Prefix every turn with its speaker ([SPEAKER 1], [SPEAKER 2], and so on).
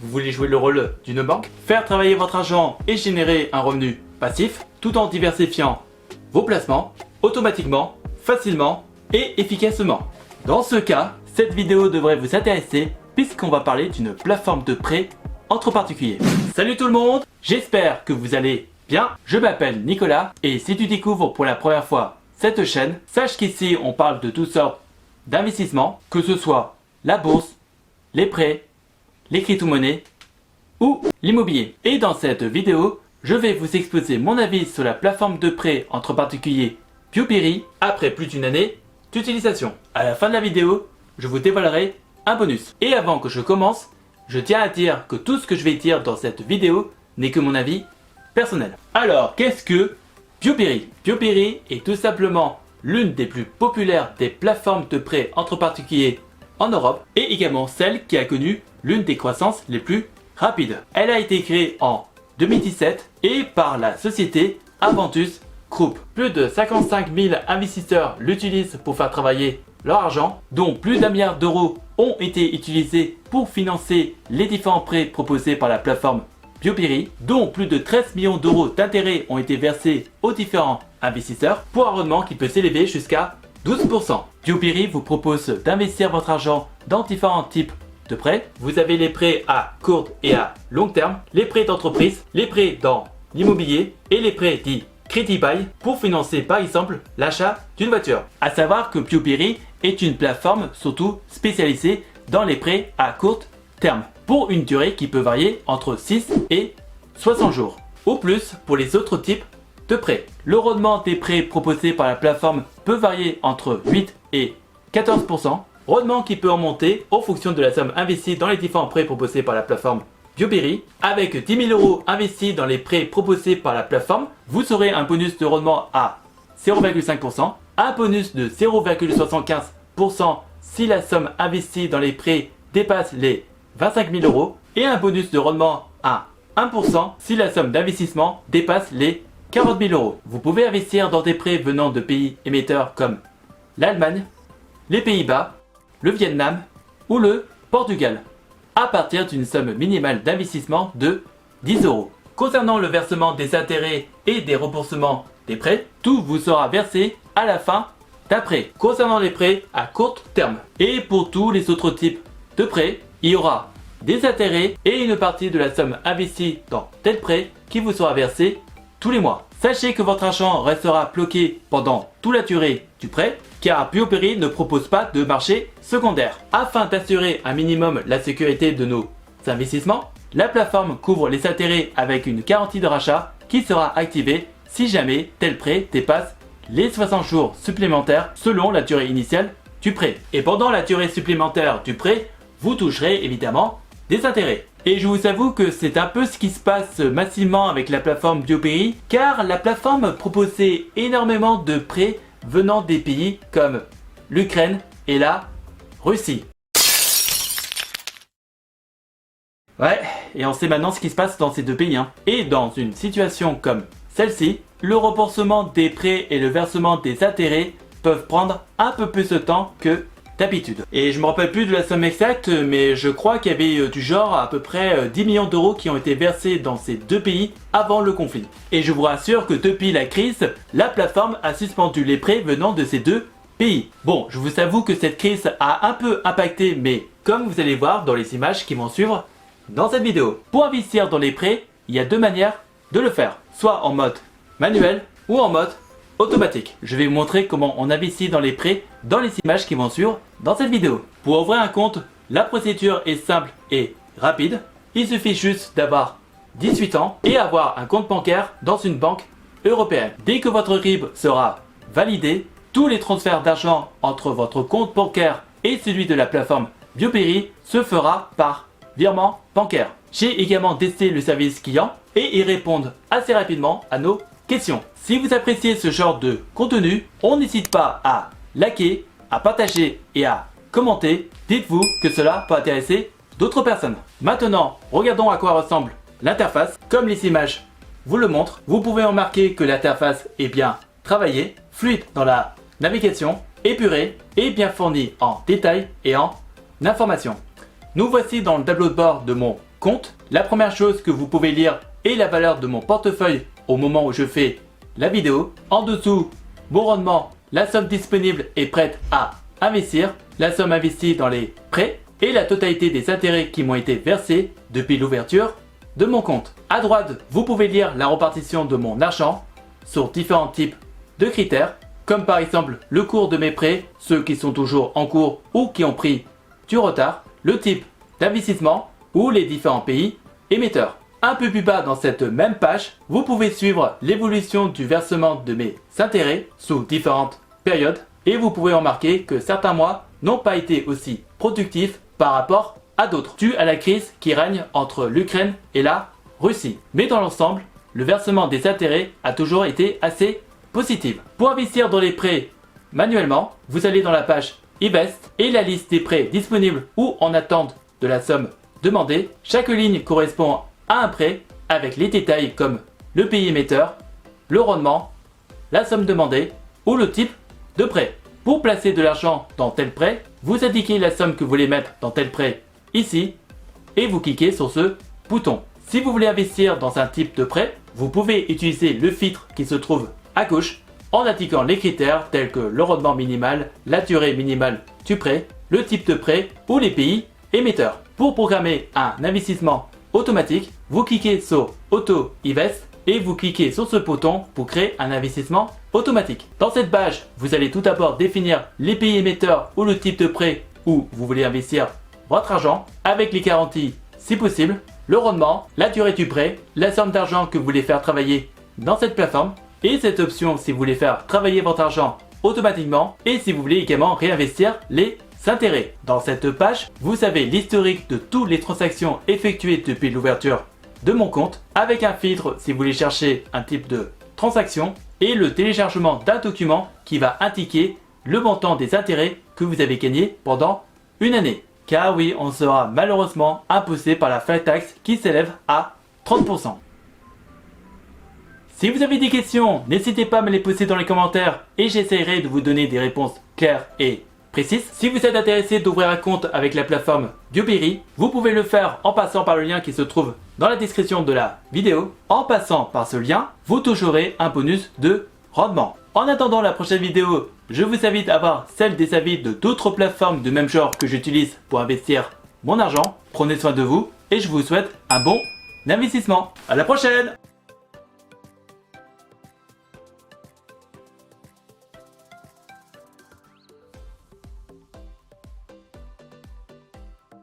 [SPEAKER 1] Vous voulez jouer le rôle d'une banque? Faire travailler votre argent et générer un revenu passif tout en diversifiant vos placements automatiquement, facilement et efficacement. Dans ce cas, cette vidéo devrait vous intéresser puisqu'on va parler d'une plateforme de prêt entre particuliers. Salut tout le monde, j'espère que vous allez bien. Je m'appelle Nicolas et si tu découvres pour la première fois cette chaîne, sache qu'ici on parle de toutes sortes d'investissements, que ce soit la bourse, les prêts, les crypto-monnaies ou l'immobilier. Et dans cette vidéo, je vais vous exposer mon avis sur la plateforme de prêt entre particuliers Pewberry après plus d'une année d'utilisation. À la fin de la vidéo, je vous dévoilerai un bonus. Et avant que je commence, je tiens à dire que tout ce que je vais dire dans cette vidéo n'est que mon avis personnel. Alors, qu'est-ce que Pewberry? Pewberry est tout simplement l'une des plus populaires des plateformes de prêt entre particuliers en Europe et également celle qui a connu l'une des croissances les plus rapides. Elle a été créée en 2017 et par la société Aventus Group. Plus de 55 000 investisseurs l'utilisent pour faire travailler leur argent, dont plus d'1 milliard d'euros ont été utilisés pour financer les différents prêts proposés par la plateforme Pewberry, dont plus de 13 millions d'euros d'intérêts ont été versés aux différents investisseurs pour un rendement qui peut s'élever jusqu'à 12%. Pewberry vous propose d'investir votre argent dans différents types de prêts. Vous avez les prêts à court et à long terme, les prêts d'entreprise, les prêts dans l'immobilier et les prêts dits Credit Buy pour financer par exemple l'achat d'une voiture. À savoir que Pewberry est une plateforme surtout spécialisée dans les prêts à court terme pour une durée qui peut varier entre 6 et 60 jours. Au plus pour les autres types de prêts. Le rendement des prêts proposés par la plateforme peut varier entre 8 et 14%, rendement qui peut augmenter en fonction de la somme investie dans les différents prêts proposés par la plateforme Pewberry. Avec 10 000 euros investis dans les prêts proposés par la plateforme, vous aurez un bonus de rendement à 0,5%, un bonus de 0,75% si la somme investie dans les prêts dépasse les 25 000 euros et un bonus de rendement à 1% si la somme d'investissement dépasse les 40 000 euros. Vous pouvez investir dans des prêts venant de pays émetteurs comme l'Allemagne, les Pays-Bas, le Vietnam ou le Portugal à partir d'une somme minimale d'investissement de 10 euros. Concernant le versement des intérêts et des remboursements des prêts, tout vous sera versé à la fin d'un prêt. Concernant les prêts à court terme et pour tous les autres types de prêts, il y aura des intérêts et une partie de la somme investie dans tel prêt qui vous sera versée tous les mois. Sachez que votre argent restera bloqué pendant toute la durée du prêt car Pewberry ne propose pas de marché secondaire. Afin d'assurer un minimum la sécurité de nos investissements, la plateforme couvre les intérêts avec une garantie de rachat qui sera activée si jamais tel prêt dépasse les 60 jours supplémentaires selon la durée initiale du prêt. Et pendant la durée supplémentaire du prêt, vous toucherez évidemment des intérêts. Et je vous avoue que c'est un peu ce qui se passe massivement avec la plateforme Pewberry car la plateforme proposait énormément de prêts venant des pays comme l'Ukraine et la Russie. Ouais, et on sait maintenant ce qui se passe dans ces deux pays. Et dans une situation comme celle-ci, le remboursement des prêts et le versement des intérêts peuvent prendre un peu plus de temps que d'habitude. Et je me rappelle plus de la somme exacte, mais je crois qu'il y avait du genre à peu près 10 millions d'euros qui ont été versés dans ces deux pays avant le conflit. Et je vous rassure que depuis la crise, la plateforme a suspendu les prêts venant de ces deux pays. Bon, je vous avoue que cette crise a un peu impacté, mais comme vous allez voir dans les images qui vont suivre dans cette vidéo. Pour investir dans les prêts, il y a deux manières de le faire, soit en mode manuel ou en mode automatique. Je vais vous montrer comment on investit dans les prêts dans les images qui vont suivre dans cette vidéo. Pour ouvrir un compte, la procédure est simple et rapide. Il suffit juste d'avoir 18 ans et avoir un compte bancaire dans une banque européenne. Dès que votre RIB sera validé, tous les transferts d'argent entre votre compte bancaire et celui de la plateforme Pewberry se fera par virement bancaire. J'ai également testé le service client et ils répondent assez rapidement à nos questions. Si vous appréciez ce genre de contenu, on n'hésite pas à liker, à partager et à commenter. Dites-vous que cela peut intéresser d'autres personnes. Maintenant, regardons à quoi ressemble l'interface. Comme les images vous le montrent, vous pouvez remarquer que l'interface est bien travaillée, fluide dans la navigation, épurée et bien fournie en détails et en informations. Nous voici dans le tableau de bord de mon compte, la première chose que vous pouvez lire est la valeur de mon portefeuille au moment où je fais la vidéo. En dessous, mon rendement, la somme disponible et prête à investir, la somme investie dans les prêts et la totalité des intérêts qui m'ont été versés depuis l'ouverture de mon compte. À droite, vous pouvez lire la répartition de mon argent sur différents types de critères, comme par exemple le cours de mes prêts, ceux qui sont toujours en cours ou qui ont pris du retard, le type d'investissement ou les différents pays émetteurs. Un peu plus bas dans cette même page, vous pouvez suivre l'évolution du versement de mes intérêts sous différentes périodes et vous pouvez remarquer que certains mois n'ont pas été aussi productifs par rapport à d'autres, dû à la crise qui règne entre l'Ukraine et la Russie. Mais dans l'ensemble, le versement des intérêts a toujours été assez positif. Pour investir dans les prêts manuellement, vous allez dans la page Invest et la liste des prêts disponibles ou en attente de la somme demandée. Chaque ligne correspond à un prêt avec les détails comme le pays émetteur, le rendement, la somme demandée ou le type de prêt. Pour placer de l'argent dans tel prêt, vous indiquez la somme que vous voulez mettre dans tel prêt ici et vous cliquez sur ce bouton. Si vous voulez investir dans un type de prêt, vous pouvez utiliser le filtre qui se trouve à gauche en indiquant les critères tels que le rendement minimal, la durée minimale du prêt, le type de prêt ou les pays émetteurs. Pour programmer un investissement automatique, vous cliquez sur Auto Invest et vous cliquez sur ce bouton pour créer un investissement automatique. Dans cette page, vous allez tout d'abord définir les pays émetteurs ou le type de prêt où vous voulez investir votre argent avec les garanties si possible, le rendement, la durée du prêt, la somme d'argent que vous voulez faire travailler dans cette plateforme et cette option si vous voulez faire travailler votre argent automatiquement et si vous voulez également réinvestir les intérêts. Dans cette page, vous avez l'historique de toutes les transactions effectuées depuis l'ouverture de mon compte avec un filtre si vous voulez chercher un type de transaction et le téléchargement d'un document qui va indiquer le montant des intérêts que vous avez gagné pendant une année. Car oui, on sera malheureusement imposé par la flat tax qui s'élève à 30%. Si vous avez des questions, n'hésitez pas à me les poser dans les commentaires et j'essaierai de vous donner des réponses claires et précises. Si vous êtes intéressé d'ouvrir un compte avec la plateforme Bioberry, vous pouvez le faire en passant par le lien qui se trouve dans la description de la vidéo. En passant par ce lien, vous toucherez un bonus de rendement. En attendant la prochaine vidéo, je vous invite à voir celle des avis de d'autres plateformes de même genre que j'utilise pour investir mon argent. Prenez soin de vous et je vous souhaite un bon investissement. À la prochaine!